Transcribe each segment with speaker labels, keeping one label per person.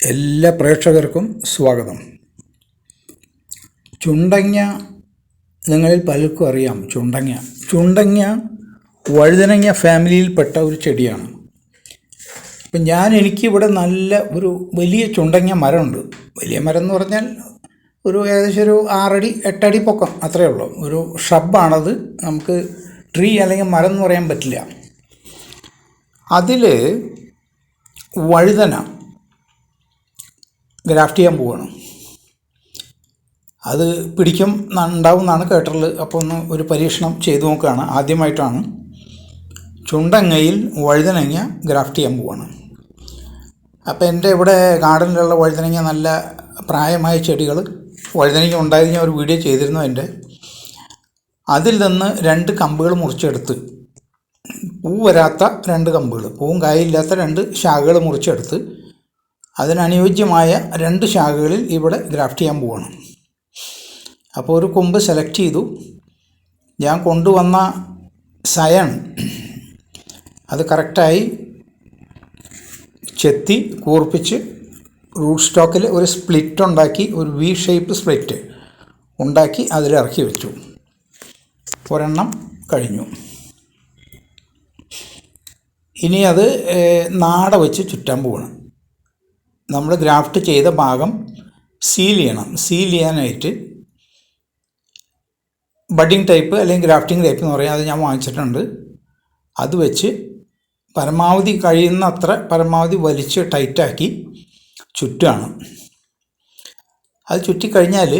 Speaker 1: എല്ലാ പ്രേക്ഷകർക്കും സ്വാഗതം. ചുണ്ടങ്ങ നിങ്ങളിൽ പലർക്കും അറിയാം. ചുണ്ടങ്ങ വഴുതനങ്ങ ഫാമിലിയിൽപ്പെട്ട ഒരു ചെടിയാണ്. ഇപ്പം എനിക്കിവിടെ നല്ല ഒരു വലിയ ചുണ്ടങ്ങ മരമുണ്ട്. വലിയ മരം എന്ന് പറഞ്ഞാൽ ഏകദേശം ഒരു 6 അടി 8 അടി പൊക്കം, അത്രയേ ഉള്ളൂ. ഒരു ഷബ്ബാണത്. നമുക്ക് ട്രീ അല്ലെങ്കിൽ മരം എന്ന് പറയാൻ പറ്റില്ല. അതിൽ വഴുതന ഗ്രാഫ്റ്റ് ചെയ്യാൻ പോവുകയാണ്. അത് പിടിക്കും ഉണ്ടാവും എന്നാണ് കേട്ടിട്ടുള്ളത്. അപ്പോൾ ഒരു പരീക്ഷണം ചെയ്തു നോക്കുകയാണ്. ആദ്യമായിട്ടാണ് ചുണ്ടങ്ങയിൽ വഴുതനങ്ങ ഗ്രാഫ്റ്റ് ചെയ്യാൻ പോവുകയാണ്. അപ്പോൾ എൻ്റെ ഇവിടെ ഗാർഡനിലുള്ള വഴുതനങ്ങ നല്ല പ്രായമായ ചെടികൾ വഴുതനങ്ങ ഉണ്ടായി ഞാൻ ഒരു വീഡിയോ ചെയ്തിരുന്നു. അതിൽ നിന്ന് 2 കമ്പുകൾ മുറിച്ചെടുത്ത്, പൂ വരാത്ത 2 കമ്പുകൾ, പൂവും കായില്ലാത്ത 2 ശാഖകൾ മുറിച്ചെടുത്ത് അതിനനുയോജ്യമായ 2 ശാഖകളിൽ ഇവിടെ ഗ്രാഫ്റ്റ് ചെയ്യാൻ പോവുകയാണ്. അപ്പോൾ ഒരു കൊമ്പ് സെലക്ട് ചെയ്തു. ഞാൻ കൊണ്ടുവന്ന സയൺ അത് കറക്റ്റായി ചെത്തി കൂർപ്പിച്ച് റൂട്ട് സ്റ്റോക്കിൽ ഒരു സ്പ്ലിറ്റ് ഉണ്ടാക്കി, ഒരു വി ഷേപ്പ് സ്പ്ലിറ്റ് ഉണ്ടാക്കി അതിലിറക്കി വെച്ചു. ഒരെണ്ണം കഴിഞ്ഞു. ഇനി അത് നാട വെച്ച് ചുറ്റാൻ പോവുകയാണ്. നമ്മൾ ഗ്രാഫ്റ്റ് ചെയ്ത ഭാഗം സീൽ ചെയ്യണം. സീൽ ചെയ്യാനായിട്ട് ബഡിങ് ടൈപ്പ് അല്ലെങ്കിൽ ഗ്രാഫ്റ്റിംഗ് ടൈപ്പ് എന്ന് പറയാം, അത് ഞാൻ വാങ്ങിച്ചിട്ടുണ്ട്. അത് വെച്ച് പരമാവധി കഴിയുന്നത്ര പരമാവധി വലിച്ച് ടൈറ്റാക്കി ചുറ്റുകയാണ്. അത് ചുറ്റിക്കഴിഞ്ഞാൽ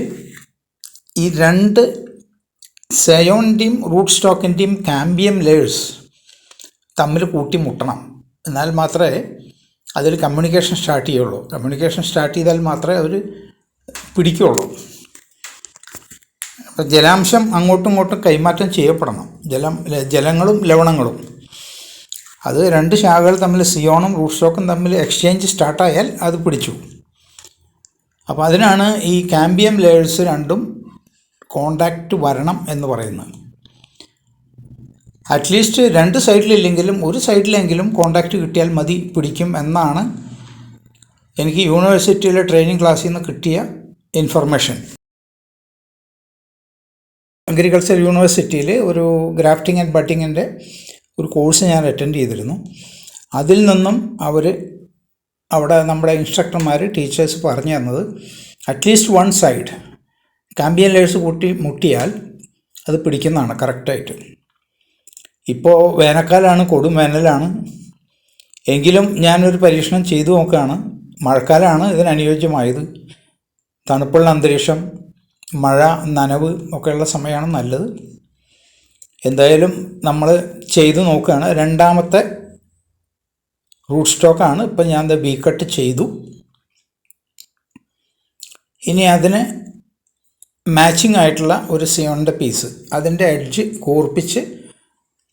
Speaker 1: ഈ 2 സയോണിൻ്റെയും റൂട്ട് സ്റ്റോക്കിൻ്റെയും കാമ്പിയം ലെയേഴ്സ് തമ്മിൽ കൂട്ടിമുട്ടണം. എന്നാൽ മാത്രമേ അതിൽ കമ്മ്യൂണിക്കേഷൻ സ്റ്റാർട്ട് ചെയ്യുള്ളൂ. കമ്മ്യൂണിക്കേഷൻ സ്റ്റാർട്ട് ചെയ്താൽ മാത്രമേ അവർ പിടിക്കുകയുള്ളൂ. അപ്പം ജലാംശം അങ്ങോട്ടും ഇങ്ങോട്ടും കൈമാറ്റം ചെയ്യപ്പെടണം. ജലങ്ങളും ലവണങ്ങളും അത് 2 ശാഖകൾ തമ്മിൽ, സിയോണും റൂട്ട് സ്റ്റോക്കും തമ്മിൽ എക്സ്ചേഞ്ച് സ്റ്റാർട്ടായാൽ അത് പിടിച്ചു. അപ്പോൾ അതിനാണ് ഈ കാമ്പിയം ലെയേഴ്സ് 2ഉം കോണ്ടാക്റ്റ് വരണം എന്ന് പറയുന്നത്. അറ്റ്ലീസ്റ്റ് 2 സൈഡിലില്ലെങ്കിലും ഒരു സൈഡിലെങ്കിലും കോണ്ടാക്റ്റ് കിട്ടിയാൽ മതി, പിടിക്കും എന്നാണ് എനിക്ക് യൂണിവേഴ്സിറ്റിയിലെ ട്രെയിനിങ് ക്ലാസ്സിൽ നിന്ന് കിട്ടിയ ഇൻഫർമേഷൻ. അഗ്രികൾച്ചർ യൂണിവേഴ്സിറ്റിയിൽ ഒരു ഗ്രാഫ്റ്റിംഗ് ആൻഡ് ബഡിങ്ങിൻ്റെ ഒരു കോഴ്സ് ഞാൻ അറ്റൻഡ് ചെയ്തിരുന്നു. അതിൽ നിന്നും അവിടെ നമ്മുടെ ഇൻസ്ട്രക്ടർമാർ, ടീച്ചേഴ്സ് പറഞ്ഞു തന്നത് അറ്റ്ലീസ്റ്റ് 1 സൈഡ് കാമ്പിയൻ ലെയേഴ്സ് മുട്ടിയാൽ അത് പിടിക്കുന്നതാണ് കറക്റ്റായിട്ട്. ഇപ്പോൾ വേനൽക്കാലമാണ്, കൊടും വേനലാണ്. എങ്കിലും ഞാനൊരു പരീക്ഷണം ചെയ്തു നോക്കുകയാണ്. മഴക്കാലമാണ് ഇതിനനുയോജ്യമായത്. തണുപ്പുള്ള അന്തരീക്ഷം, മഴ, നനവ് ഒക്കെയുള്ള സമയമാണ് നല്ലത്. എന്തായാലും നമ്മൾ ചെയ്തു നോക്കുകയാണ്. 2ാമത്തെ റൂട്ട് സ്റ്റോക്കാണ്. ഇപ്പം ഞാൻ ബി കട്ട് ചെയ്തു. ഇനി അതിന് മാച്ചിങ് ആയിട്ടുള്ള ഒരു സിയോണിൻ്റെ പീസ്, അതിൻ്റെ എഡ്ജ് കൂർപ്പിച്ച്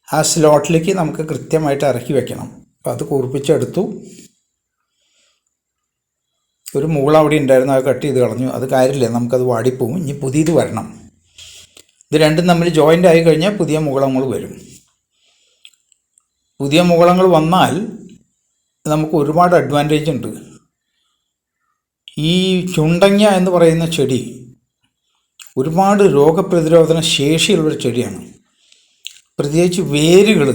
Speaker 1: ആ സ്ലോട്ടിലേക്ക് നമുക്ക് കൃത്യമായിട്ട് ഇറക്കി വെക്കണം. അപ്പോൾ അത് കൂർപ്പിച്ചെടുത്തു. ഒരു മുകൾ അവിടെ ഉണ്ടായിരുന്നു, അത് കട്ട് ചെയ്ത് കളഞ്ഞു. അത് കാര്യമില്ല, നമുക്കത് വാടിപ്പോവും. ഇനി പുതിയത് വരണം. ഇത് 2ഉം തമ്മിൽ ജോയിൻ്റ് ആയി കഴിഞ്ഞാൽ പുതിയ മുകളങ്ങൾ വരും. പുതിയ മുകളങ്ങൾ വന്നാൽ നമുക്ക് ഒരുപാട് അഡ്വാൻറ്റേജ് ഉണ്ട്. ഈ ചുണ്ടങ്ങ എന്ന് പറയുന്ന ചെടി ഒരുപാട് രോഗപ്രതിരോധന ശേഷിയുള്ളൊരു ചെടിയാണ്. പ്രത്യേകിച്ച് വേരുകൾ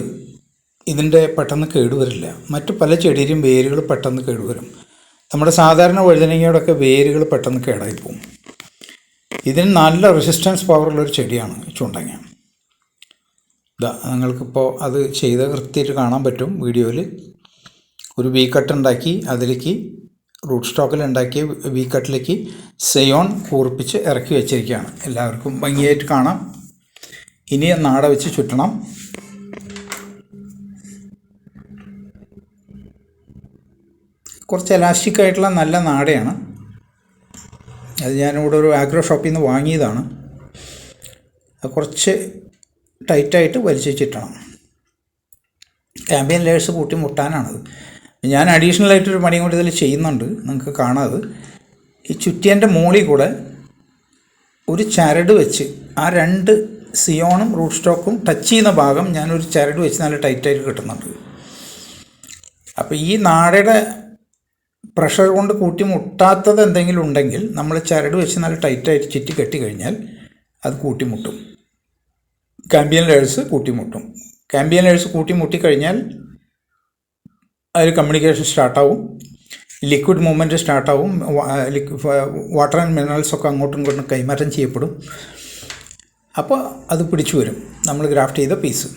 Speaker 1: ഇതിൻ്റെ പെട്ടെന്ന് കേടുവരില്ല. മറ്റു പല ചെടിയിലും വേരുകൾ പെട്ടെന്ന് കേടുവരും. നമ്മുടെ സാധാരണ വഴുതനങ്ങയോടൊക്കെ വേരുകൾ പെട്ടെന്ന് കേടായിപ്പോവും. ഇതിന് നല്ല റെസിസ്റ്റൻസ് പവറുള്ളൊരു ചെടിയാണ് ചുണ്ടങ്ങ. നിങ്ങൾക്കിപ്പോൾ അത് ചെയ്ത് കൃത്യമായിട്ട് കാണാൻ പറ്റും വീഡിയോയിൽ. ഒരു വി കട്ട് ഉണ്ടാക്കി അതിലേക്ക് റൂട്ട് സ്റ്റോക്കിൽ ഉണ്ടാക്കിയ വി കട്ടിലേക്ക് സയോൺ കൂർപ്പിച്ച് ഇറക്കി വെച്ചിരിക്കുകയാണ്. എല്ലാവർക്കും ഭംഗിയായിട്ട് കാണാം. ഇനി നാട വെച്ച് ചുറ്റണം. കുറച്ച് എലാസ്റ്റിക് ആയിട്ടുള്ള നല്ല നാടയാണ്. അത് ഞാനിവിടെ ഒരു ആഗ്രോ ഷോപ്പിൽ നിന്ന് വാങ്ങിയതാണ്. അത് കുറച്ച് ടൈറ്റായിട്ട് വലിച്ച് ചുറ്റണം. കാമ്പിയൻ ലെയേഴ്സ് കൂട്ടി മുട്ടാനാണത്. ഞാൻ അഡീഷണലായിട്ടൊരു പണിയും കൂടി ഇതിൽ ചെയ്യുന്നുണ്ട്, നിങ്ങൾക്ക് കാണാത്. ഈ ചുറ്റിയൻ്റെ മുകളിൽ കൂടെ ഒരു ചരട് വെച്ച് ആ 2 സിയോണും റൂട്ട് സ്റ്റോക്കും ടച്ച് ചെയ്യുന്ന ഭാഗം ഞാനൊരു ചരട് വെച്ച് നല്ല ടൈറ്റായിട്ട് കിട്ടുന്നുണ്ട്. അപ്പോൾ ഈ നാടയുടെ പ്രഷർ കൊണ്ട് കൂട്ടി മുട്ടാത്തത് എന്തെങ്കിലും ഉണ്ടെങ്കിൽ നമ്മൾ ചരട് വെച്ച് നല്ല ടൈറ്റായിട്ട് ചുറ്റി കെട്ടി കഴിഞ്ഞാൽ അത് കൂട്ടിമുട്ടും. കാമ്പിയൻ ലെയേഴ്സ് കൂട്ടിമുട്ടും. കാമ്പിയൻ ലെയേഴ്സ് കൂട്ടിമുട്ടിക്കഴിഞ്ഞാൽ അതിൽ കമ്മ്യൂണിക്കേഷൻ സ്റ്റാർട്ടാവും, ലിക്വിഡ് മൂവ്മെൻറ്റ് സ്റ്റാർട്ടാവും, വാട്ടർ ആൻഡ് മിനറൽസൊക്കെ അങ്ങോട്ടും ഇങ്ങോട്ടും കൈമാറ്റം ചെയ്യപ്പെടും. അപ്പോൾ അത് പിടിച്ചു വരും നമ്മൾ ഗ്രാഫ്റ്റ് ചെയ്ത പീസ്.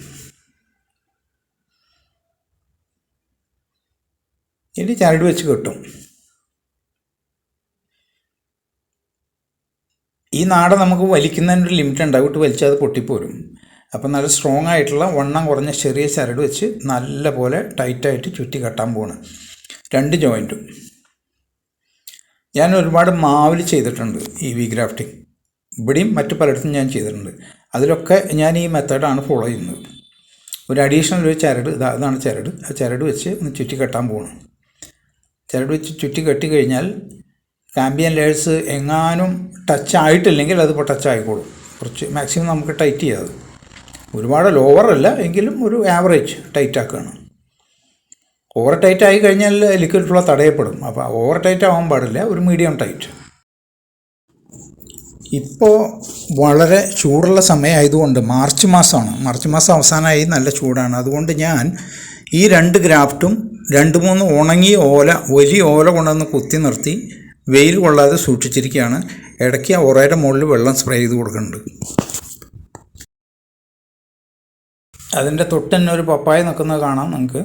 Speaker 1: ഇനി ചരട് വെച്ച് കെട്ടും. ഈ നാട നമുക്ക് വലിക്കുന്നതിനൊരു ലിമിറ്റ് ഉണ്ടാവും, ഇട്ട് വലിച്ചാൽ അത് പൊട്ടിപ്പോരും. അപ്പം നല്ല സ്ട്രോങ് ആയിട്ടുള്ള വണ്ണം കുറഞ്ഞ ചെറിയ ചരട് വെച്ച് നല്ല പോലെ ടൈറ്റായിട്ട് ചുറ്റി കെട്ടാൻ പോവാണ് 2 ജോയിൻറ്റും. ഞാൻ ഒരുപാട് മാവിൽ ചെയ്തിട്ടുണ്ട് ഈ വി ഗ്രാഫ്റ്റിംഗ്. ഇവിടെയും മറ്റു പലയിടത്തും ഞാൻ ചെയ്തിട്ടുണ്ട്. അതിലൊക്കെ ഞാൻ ഈ മെത്തേഡാണ് ഫോളോ ചെയ്യുന്നത്. ഒരു അഡീഷണൽ ഒരു ചരട്, ഇതാണ് ചരട്, ആ ചരട് വെച്ച് ഒന്ന് ചുറ്റി കെട്ടാൻ പോകണം. ചരട് വെച്ച് ചുറ്റി കെട്ടി കഴിഞ്ഞാൽ കാമ്പിയൻ ലെയേഴ്സ് എങ്ങാനും ടച്ച് ആയിട്ടില്ലെങ്കിൽ അതിപ്പോൾ ടച്ച് ആയിക്കോളും. കുറച്ച് മാക്സിമം നമുക്ക് ടൈറ്റ് ചെയ്യാതെ, ഒരുപാട് ലോവറല്ല എങ്കിലും ഒരു ആവറേജ് ടൈറ്റ് ആക്കുകയാണ്. ഓവർ ടൈറ്റ് ആയി കഴിഞ്ഞാൽ ലിക്വിഡ് ഫ്ലോ തടയപ്പെടും. അപ്പോൾ ഓവർ ടൈറ്റ് ആവാൻ പാടില്ല, ഒരു മീഡിയം ടൈറ്റ്. ഇപ്പോൾ വളരെ ചൂടുള്ള സമയമായതുകൊണ്ട് മാർച്ച് മാസം അവസാനമായി, നല്ല ചൂടാണ്. അതുകൊണ്ട് ഞാൻ ഈ 2 ഗ്രാഫ്റ്റും 2-3 ഉണങ്ങിയ ഓല, വലിയ ഓല കൊണ്ടുവന്ന് കുത്തി നിർത്തി വെയിൽ കൊള്ളാതെ സൂക്ഷിച്ചിരിക്കുകയാണ്. ഇടയ്ക്ക് ഒറയുടെ മുകളിൽ വെള്ളം സ്പ്രേ ചെയ്ത് കൊടുക്കുന്നുണ്ട്. അതിൻ്റെ തൊട്ട് തന്നെ ഒരു പപ്പായ നിൽക്കുന്നത് കാണാം നിങ്ങൾക്ക്.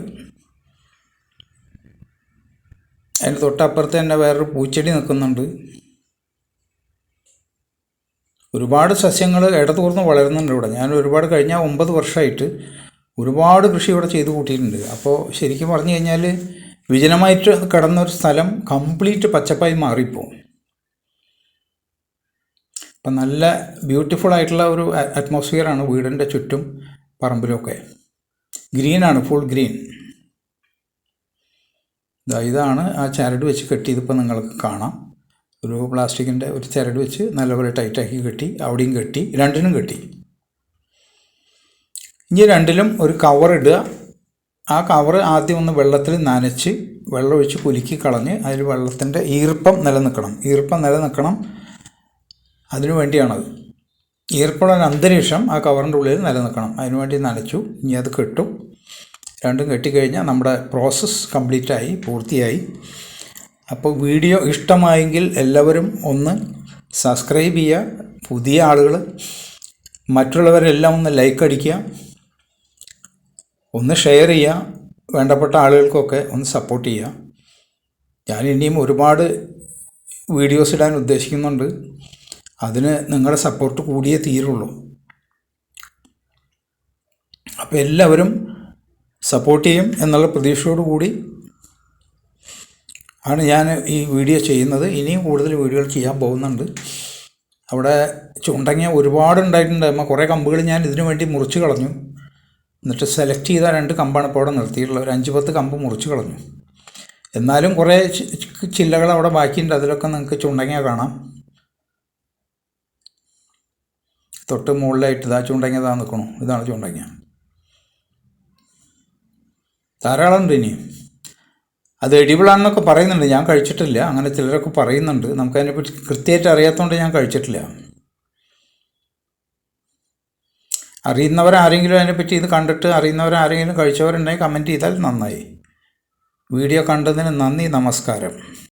Speaker 1: അതിൻ്റെ തൊട്ടപ്പുറത്ത് തന്നെ വേറൊരു പൂച്ചെടി നിൽക്കുന്നുണ്ട്. ഒരുപാട് സസ്യങ്ങൾ ഇടതൂർന്ന് വളരുന്നുണ്ട് ഇവിടെ. ഞാൻ ഒരുപാട് കഴിഞ്ഞ 9 വർഷമായിട്ട് ഒരുപാട് കൃഷി ഇവിടെ ചെയ്ത് കൂട്ടിയിട്ടുണ്ട്. അപ്പോൾ ശരിക്കും പറഞ്ഞു കഴിഞ്ഞാൽ വിജനമായിട്ട് കിടന്നൊരു സ്ഥലം കംപ്ലീറ്റ് പച്ചപ്പായി മാറിപ്പോവും. അപ്പം നല്ല ബ്യൂട്ടിഫുൾ ആയിട്ടുള്ള ഒരു അറ്റ്മോസ്ഫിയറാണ് വീടിൻ്റെ ചുറ്റും പറമ്പിലൊക്കെ. ഗ്രീനാണ്, ഫുൾ ഗ്രീൻ. ഇതാണ് ആ ചരട് വെച്ച് കെട്ടിയതിപ്പോൾ നിങ്ങൾക്ക് കാണാം. ഒരു പ്ലാസ്റ്റിക്കിൻ്റെ ഒരു ചരട് വെച്ച് നല്ലപോലെ ടൈറ്റാക്കി കെട്ടി, അവിടെയും കെട്ടി, 2നും കെട്ടി. ഇനി 2ലും ഒരു കവർ ഇടുക. ആ കവർ ആദ്യം ഒന്ന് വെള്ളത്തിൽ നനച്ച് വെള്ളമൊഴിച്ച് കുലുക്കി കളഞ്ഞ് അതിൽ വെള്ളത്തിൻ്റെ ഈർപ്പം നിലനിൽക്കണം. അതിനു വേണ്ടിയാണത്. ഈർപ്പമുള്ള അന്തരീക്ഷം ആ കവറിൻ്റെ ഉള്ളിൽ നിലനിൽക്കണം, അതിനുവേണ്ടി നനച്ചു. ഇനി അത് കെട്ടും. 2ഉം കെട്ടിക്കഴിഞ്ഞാൽ നമ്മുടെ പ്രോസസ്സ് കംപ്ലീറ്റായി, പൂർത്തിയായി. അപ്പോൾ വീഡിയോ ഇഷ്ടമായെങ്കിൽ എല്ലാവരും ഒന്ന് സബ്സ്ക്രൈബ് ചെയ്യുക. പുതിയ ആളുകൾ, മറ്റുള്ളവരെല്ലാം ഒന്ന് ലൈക്ക് അടിക്കുക, ഒന്ന് ഷെയർ ചെയ്യുക. വേണ്ടപ്പെട്ട ആളുകൾക്കൊക്കെ ഒന്ന് സപ്പോർട്ട് ചെയ്യുക. ഞാൻ ഇനിയും ഒരുപാട് വീഡിയോസ് ഇടാൻ ഉദ്ദേശിക്കുന്നുണ്ട്. അതിന് നിങ്ങളുടെ സപ്പോർട്ട് കൂടിയേ തീരുള്ളൂ. അപ്പോൾ എല്ലാവരും സപ്പോർട്ട് ചെയ്യും എന്നുള്ള പ്രതീക്ഷയോടു കൂടി ആണ് ഞാൻ ഈ വീഡിയോ ചെയ്യുന്നത്. ഇനിയും കൂടുതൽ വീഡിയോകൾ ചെയ്യാൻ പോകുന്നുണ്ട്. അവിടെ ചുണ്ടങ്ങ ഒരുപാട് ഉണ്ടായിട്ടുണ്ട്. കുറേ കമ്പുകൾ ഞാൻ ഇതിനു വേണ്ടി മുറിച്ച് കളഞ്ഞു. എന്നിട്ട് സെലക്ട് ചെയ്ത 2 കമ്പാണ് ഇപ്പോൾ അവിടെ നിർത്തിയിട്ടുള്ളത്. ഒരു 5-10 കമ്പ് മുറിച്ച് കളഞ്ഞു. എന്നാലും കുറേ ചില്ലകൾ അവിടെ ബാക്കിയുണ്ട്. അതിലൊക്കെ നിങ്ങൾക്ക് ചുണ്ടങ്ങ കാണാം. തൊട്ട് മുകളിലായിട്ട് ചുണ്ടങ്ങ നിൽക്കണു. ഇതാണ് ചുണ്ടങ്ങ. ധാരാളം ഉണ്ട് ഇനിയും. അത് എഡിബിളാണെന്നൊക്കെ പറയുന്നുണ്ട്. ഞാൻ കഴിച്ചിട്ടില്ല. അങ്ങനെ ചിലരൊക്കെ പറയുന്നുണ്ട്. നമുക്കതിനെപ്പറ്റി കൃത്യമായിട്ട് അറിയാത്തതുകൊണ്ട് ഞാൻ കഴിച്ചിട്ടില്ല. അറിയുന്നവരാരെങ്കിലും അതിനെപ്പറ്റി ഇത് കണ്ടിട്ട് അറിയുന്നവരാരെങ്കിലും കഴിച്ചവരുണ്ടെങ്കിൽ കമൻറ്റ് ചെയ്താൽ നന്നായി. വീഡിയോ കണ്ടതിന് നന്ദി, നമസ്കാരം.